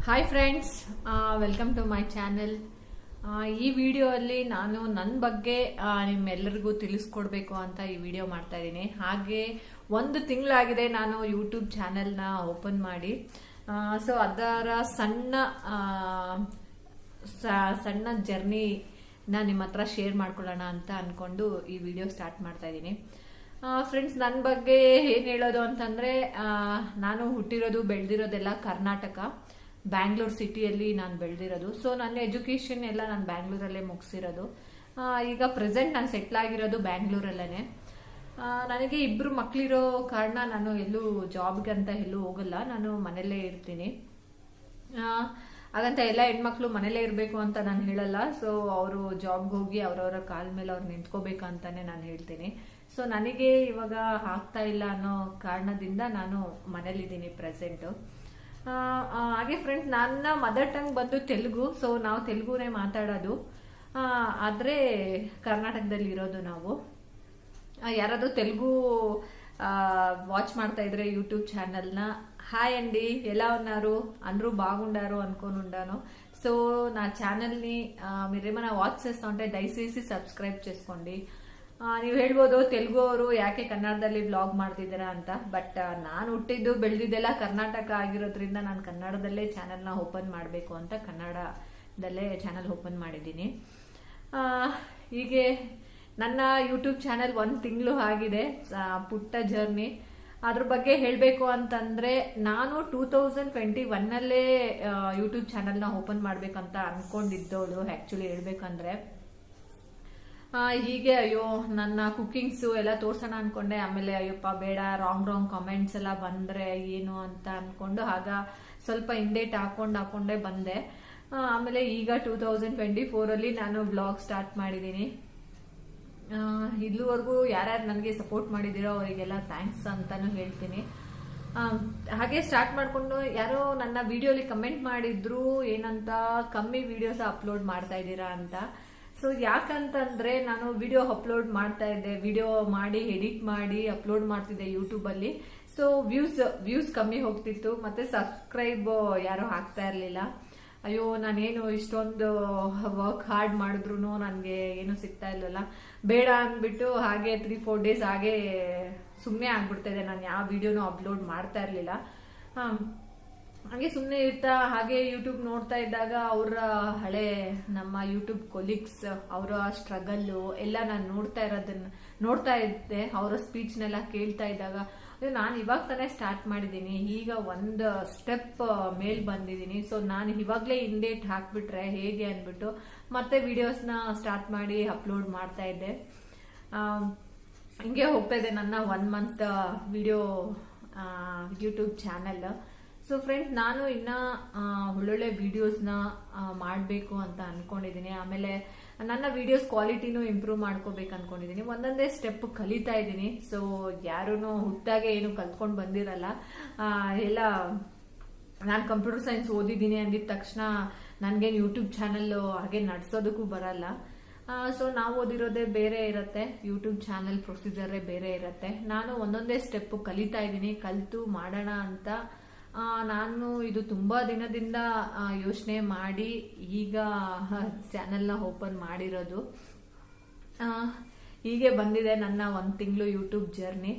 Hi friends, welcome to my channel. ಈ video ಅಲ್ಲಿ ನಾನು ನನ್ನ ಬಗ್ಗೆ ನಿಮ್ಮೆಲ್ಲರಿಗೂ ತಿಳಿಸ್ಕೊಡ್ಬೇಕು ಅಂತ ಈ ವಿಡಿಯೋ ಮಾಡ್ತಾ ಇದ್ದೀನಿ. ಹಾಗೆ 1 ತಿಂಗಳಾಗಿದೆ ನಾನು ಯೂಟ್ಯೂಬ್ ಚಾನೆಲ್ನ ಓಪನ್ ಮಾಡಿ. ಸೊ ಅದರ ಸಣ್ಣ ಜರ್ನಿನ ನಿಮ್ಮ ಹತ್ರ ಶೇರ್ ಮಾಡ್ಕೊಳ್ಳೋಣ ಅಂತ ಅನ್ಕೊಂಡು ಈ ವಿಡಿಯೋ ಸ್ಟಾರ್ಟ್ ಮಾಡ್ತಾ ಇದ್ದೀನಿ. ಫ್ರೆಂಡ್ಸ್, ನನ್ನ ಬಗ್ಗೆ ಏನ್ ಹೇಳೋದು ಅಂತಂದ್ರೆ, ನಾನು ಹುಟ್ಟಿರೋದು ಬೆಳೆದಿರೋದೆಲ್ಲ ಕರ್ನಾಟಕ, ಬ್ಯಾಂಗ್ಳೂರ್ ಸಿಟಿಯಲ್ಲಿ ನಾನು ಬೆಳೆದಿರೋದು. ಸೊ ನನ್ನ ಎಜುಕೇಶನ್ ಎಲ್ಲ ನಾನು ಬ್ಯಾಂಗ್ಳೂರಲ್ಲೇ ಮುಗಿಸಿರೋದು. ಈಗ ಪ್ರೆಸೆಂಟ್ ನಾನು ಸೆಟ್ಲ್ ಆಗಿರೋದು ಬ್ಯಾಂಗ್ಳೂರಲ್ಲೇ. ನನಗೆ 2 ಮಕ್ಕಳಿರೋ ಕಾರಣ ನಾನು ಎಲ್ಲೂ ಜಾಬ್ಗೆ ಅಂತ ಎಲ್ಲೂ ಹೋಗಲ್ಲ, ನಾನು ಮನೆಯಲ್ಲೇ ಇರ್ತೀನಿ. ಹಾಗಂತ ಎಲ್ಲ ಹೆಣ್ಮಕ್ಳು ಮನೇಲೇ ಇರಬೇಕು ಅಂತ ನಾನು ಹೇಳಲ್ಲ. ಸೊ ಅವರು ಜಾಬ್ಗೆ ಹೋಗಿ ಅವ್ರವರ ಕಾಲ ಮೇಲೆ ಅವ್ರು ನಿಂತ್ಕೋಬೇಕಂತಾನೆ ನಾನು ಹೇಳ್ತೀನಿ. ಸೊ ನನಗೆ ಇವಾಗ ಆಗ್ತಾ ಇಲ್ಲ ಅನ್ನೋ ಕಾರಣದಿಂದ ನಾನು ಮನೇಲಿದ್ದೀನಿ ಪ್ರೆಸೆಂಟ್. ಹಾಗೆ ಫ್ರೆಂಡ್ಸ್, ನನ್ನ ಮದರ್ ಟಂಗ್ ಬಂದು ತೆಲುಗು. ಸೊ ನಾವು ತೆಲುಗುನೇ ಮಾತಾಡೋದು, ಆದ್ರೆ ಕರ್ನಾಟಕದಲ್ಲಿ ಇರೋದು ನಾವು. ಯಾರಾದ್ರೂ ತೆಲುಗು వాచ్ ಮಾಡ್ತಾ ఇದ್ರೆ యూట్యూబ్ ఛానల్న హాయ్ అండి, ఎలా ఉన్నారు? అందరూ బాగుండారు అనుకోనుండాను. సో నా ఛానల్ని మీరేమైనా వాచ్ చేస్తూ ఉంటే దయచేసి సబ్స్క్రైబ్ చేసుకోండి. ನೀವು ಹೇಳ್ಬೋದು ತೆಲುಗು ಅವರು ಯಾಕೆ ಕನ್ನಡದಲ್ಲಿ ವ್ಲಾಗ್ ಮಾಡ್ತಿದ್ದೀರಾ ಅಂತ. ಬಟ್ ನಾನು ಹುಟ್ಟಿದ್ದು ಬೆಳೆದಿದ್ದೆಲ್ಲ ಕರ್ನಾಟಕ ಆಗಿರೋದ್ರಿಂದ ನಾನು ಕನ್ನಡದಲ್ಲೇ ಚಾನೆಲ್ನ ಓಪನ್ ಮಾಡಬೇಕು ಅಂತ ಕನ್ನಡದಲ್ಲೇ ಚಾನೆಲ್ ಓಪನ್ ಮಾಡಿದ್ದೀನಿ. ಹೀಗೆ ನನ್ನ ಯೂಟ್ಯೂಬ್ ಚಾನೆಲ್ 1 ತಿಂಗಳು ಆಗಿದೆ, ಪುಟ್ಟ ಜರ್ನಿ. ಅದ್ರ ಬಗ್ಗೆ ಹೇಳಬೇಕು ಅಂತಂದ್ರೆ, ನಾನು 2021 ಯೂಟ್ಯೂಬ್ ಚಾನೆಲ್ನ ಓಪನ್ ಮಾಡ್ಬೇಕಂತ ಅನ್ಕೊಂಡಿದ್ದವಳು. ಆಕ್ಚುಲಿ ಹೇಳ್ಬೇಕಂದ್ರೆ ಹೀಗೆ ಅಯ್ಯೋ ನನ್ನ ಕುಕಿಂಗ್ಸು ಎಲ್ಲ ತೋರ್ಸೋಣ ಅನ್ಕೊಂಡೆ. ಆಮೇಲೆ ಅಯ್ಯಪ್ಪ ಬೇಡ, ರಾಂಗ್ ಕಾಮೆಂಟ್ಸ್ ಎಲ್ಲ ಬಂದ್ರೆ ಏನು ಅಂತ ಅನ್ಕೊಂಡು ಆಗ ಸ್ವಲ್ಪ ಹಿಂದೇಟ್ ಹಾಕೊಂಡೇ ಬಂದೆ. ಆಮೇಲೆ ಈಗ 2024 ನಾನು ಬ್ಲಾಗ್ ಸ್ಟಾರ್ಟ್ ಮಾಡಿದ್ದೀನಿ. ಇಲ್ಲಿವರೆಗೂ ಯಾರ್ಯಾರು ನನಗೆ ಸಪೋರ್ಟ್ ಮಾಡಿದಿರೋ ಅವರಿಗೆಲ್ಲ ಥ್ಯಾಂಕ್ಸ್ ಅಂತಾನು ಹೇಳ್ತೀನಿ. ಹಾಗೆ ಸ್ಟಾರ್ಟ್ ಮಾಡ್ಕೊಂಡು ಯಾರೋ ನನ್ನ ವಿಡಿಯೋಲಿ ಕಮೆಂಟ್ ಮಾಡಿದ್ರು, ಏನಂತ ಕಮ್ಮಿ ವಿಡಿಯೋಸ್ ಅಪ್ಲೋಡ್ ಮಾಡ್ತಾ ಇದ್ದೀರಾ ಅಂತ. ಸೊ ಯಾಕಂತಂದ್ರೆ ನಾನು ವಿಡಿಯೋ ಅಪ್ಲೋಡ್ ಮಾಡ್ತಾ ಇದ್ದೆ, ವಿಡಿಯೋ ಮಾಡಿ ಎಡಿಟ್ ಮಾಡಿ ಅಪ್ಲೋಡ್ ಮಾಡ್ತಿದ್ದೆ ಯೂಟ್ಯೂಬ್ ಅಲ್ಲಿ. ಸೊ ವ್ಯೂಸ್ ಕಮ್ಮಿ ಹೋಗ್ತಿತ್ತು, ಮತ್ತೆ ಸಬ್ಸ್ಕ್ರೈಬ್ ಯಾರು ಆಗ್ತಾ ಇರ್ಲಿಲ್ಲ. ಅಯ್ಯೋ ನಾನೇನು ಇಷ್ಟೊಂದು ವರ್ಕ್ ಹಾರ್ಡ್ ಮಾಡಿದ್ರು ನನಗೆ ಏನು ಸಿಗ್ತಾ ಇಲ್ಲಲ್ಲ, ಬೇಡ ಅಂದ್ಬಿಟ್ಟು ಹಾಗೆ 3-4 ಡೇಸ್ ಹಾಗೆ ಸುಮ್ಮನೆ ಆಗ್ಬಿಡ್ತಾ ಇದೆ. ನಾನು ಯಾವ ವಿಡಿಯೋನು ಅಪ್ಲೋಡ್ ಮಾಡ್ತಾ ಇರ್ಲಿಲ್ಲ. ಹಾಗೆ ಸುಮ್ಮನೆ ಇರ್ತಾ ಹಾಗೆ ಯೂಟ್ಯೂಬ್ ನೋಡ್ತಾ ಇದ್ದಾಗ ಅವರ ಹಳೆ ನಮ್ಮ ಯೂಟ್ಯೂಬ್ ಕೊಲೀಗ್ಸ್ ಅವರ ಸ್ಟ್ರಗಲ್ಲು ಎಲ್ಲ ನಾನು ನೋಡ್ತಾ ಇದ್ದೆ. ಅವರ ಸ್ಪೀಚ್ನೆಲ್ಲ ಕೇಳ್ತಾ ಇದ್ದಾಗ ನಾನು ಇವಾಗ ತಾನೇ ಸ್ಟಾರ್ಟ್ ಮಾಡಿದ್ದೀನಿ, ಈಗ 1 ಸ್ಟೆಪ್ ಮೇಲ್ ಬಂದಿದ್ದೀನಿ. ಸೊ ನಾನು ಇವಾಗಲೇ ಹಿಂದೇಟ್ ಹಾಕ್ಬಿಟ್ರೆ ಹೇಗೆ ಅಂದ್ಬಿಟ್ಟು ಮತ್ತೆ ವಿಡಿಯೋಸ್ನ ಸ್ಟಾರ್ಟ್ ಮಾಡಿ ಅಪ್ಲೋಡ್ ಮಾಡ್ತಾ ಇದ್ದೆ. ಹಿಂಗೆ ಹೋಗ್ತಾ ಇದೆ ನನ್ನ 1 month video YouTube channel. So friends, ನಾನು ಇನ್ನ ಒಳ್ಳೊಳ್ಳೆ ವಿಡಿಯೋಸ್ನ ಮಾಡಬೇಕು ಅಂತ ಅನ್ಕೊಂಡಿದ್ದೀನಿ. ಆಮೇಲೆ ನನ್ನ ವಿಡಿಯೋಸ್ ಕ್ವಾಲಿಟಿನೂ ಇಂಪ್ರೂವ್ ಮಾಡ್ಕೋಬೇಕು ಅನ್ಕೊಂಡಿದ್ದೀನಿ. ಒಂದೊಂದೇ ಸ್ಟೆಪ್ ಕಲಿತಾ ಇದ್ದೀನಿ. ಸೊ ಯಾರೂ ಹುಟ್ಟಾಗೆ ಏನು ಕಲ್ತ್ಕೊಂಡು ಬಂದಿರಲ್ಲ. ಎಲ್ಲ ನಾನು ಕಂಪ್ಯೂಟರ್ ಸೈನ್ಸ್ ಓದಿದ್ದೀನಿ ಅಂದಿದ ತಕ್ಷಣ ನನ್ಗೇನು ಯೂಟ್ಯೂಬ್ ಚಾನೆಲ್ ಹಾಗೆ ನಡ್ಸೋದಕ್ಕೂ ಬರಲ್ಲ. ಸೊ ನಾವು ಓದಿರೋದೇ ಬೇರೆ ಇರುತ್ತೆ, ಯೂಟ್ಯೂಬ್ ಚಾನೆಲ್ ಪ್ರೊಸೀಜರೇ ಬೇರೆ ಇರುತ್ತೆ. ನಾನು ಒಂದೊಂದೇ ಸ್ಟೆಪ್ ಕಲಿತಾ ಇದ್ದೀನಿ, ಕಲಿತು ಮಾಡೋಣ ಅಂತ ನಾನು ಇದು ತುಂಬಾ ದಿನದಿಂದ ಯೋಚನೆ ಮಾಡಿ ಈಗ ಚಾನೆಲ್ನ ಓಪನ್ ಮಾಡಿರೋದು. ಹೀಗೆ ಬಂದಿದೆ ನನ್ನ 1 ತಿಂಗಳು ಯೂಟ್ಯೂಬ್ ಜರ್ನಿ.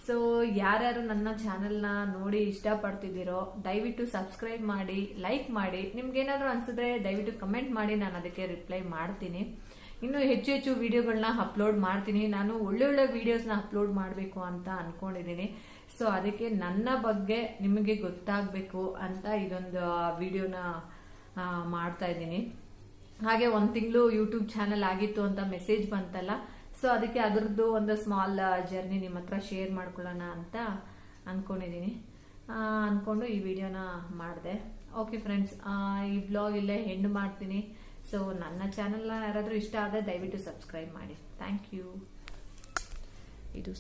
ಸೊ ಯಾರ್ಯಾರು ನನ್ನ ಚಾನೆಲ್ನ ನೋಡಿ ಇಷ್ಟಪಡ್ತಿದ್ದೀರೋ ದಯವಿಟ್ಟು ಸಬ್ಸ್ಕ್ರೈಬ್ ಮಾಡಿ, ಲೈಕ್ ಮಾಡಿ. ನಿಮ್ಗೇನಾದ್ರೂ ಅನ್ಸಿದ್ರೆ ದಯವಿಟ್ಟು ಕಮೆಂಟ್ ಮಾಡಿ, ನಾನು ಅದಕ್ಕೆ ರಿಪ್ಲೈ ಮಾಡ್ತೀನಿ. ಇನ್ನು ಹೆಚ್ಚು ವಿಡಿಯೋಗಳನ್ನ ಅಪ್ಲೋಡ್ ಮಾಡ್ತೀನಿ. ನಾನು ಒಳ್ಳೊಳ್ಳೆ ವಿಡಿಯೋಸ್ನ ಅಪ್ಲೋಡ್ ಮಾಡಬೇಕು ಅಂತ ಅನ್ಕೊಂಡಿದ್ದೀನಿ. ಸೊ ಅದಕ್ಕೆ ನನ್ನ ಬಗ್ಗೆ ನಿಮಗೆ ಗೊತ್ತಾಗಬೇಕು ಅಂತ ಇದೊಂದು ವಿಡಿಯೋನ ಮಾಡ್ತಾ ಇದ್ದೀನಿ. ಹಾಗೆ 1 ತಿಂಗಳು ಯೂಟ್ಯೂಬ್ ಚಾನೆಲ್ ಆಗಿತ್ತು ಅಂತ ಮೆಸೇಜ್ ಬಂತಲ್ಲ, ಸೊ ಅದಕ್ಕೆ ಅದರದ್ದು ಒಂದು ಸ್ಮಾಲ್ ಜರ್ನಿ ನಿಮ್ಮ ಹತ್ರ ಶೇರ್ ಮಾಡ್ಕೊಳ್ಳೋಣ ಅಂತ ಅನ್ಕೊಂಡು ಈ ವಿಡಿಯೋನ ಮಾಡಿದೆ. ಓಕೆ ಫ್ರೆಂಡ್ಸ್, ಈ ಬ್ಲಾಗ್ ಇಲ್ಲೇ ಎಂಡ್ ಮಾಡ್ತೀನಿ. ಸೊ ನನ್ನ ಚಾನೆಲ್ನ ಯಾರಾದರೂ ಇಷ್ಟ ಆದರೆ ದಯವಿಟ್ಟು ಸಬ್ಸ್ಕ್ರೈಬ್ ಮಾಡಿ. Thank you. ಇದು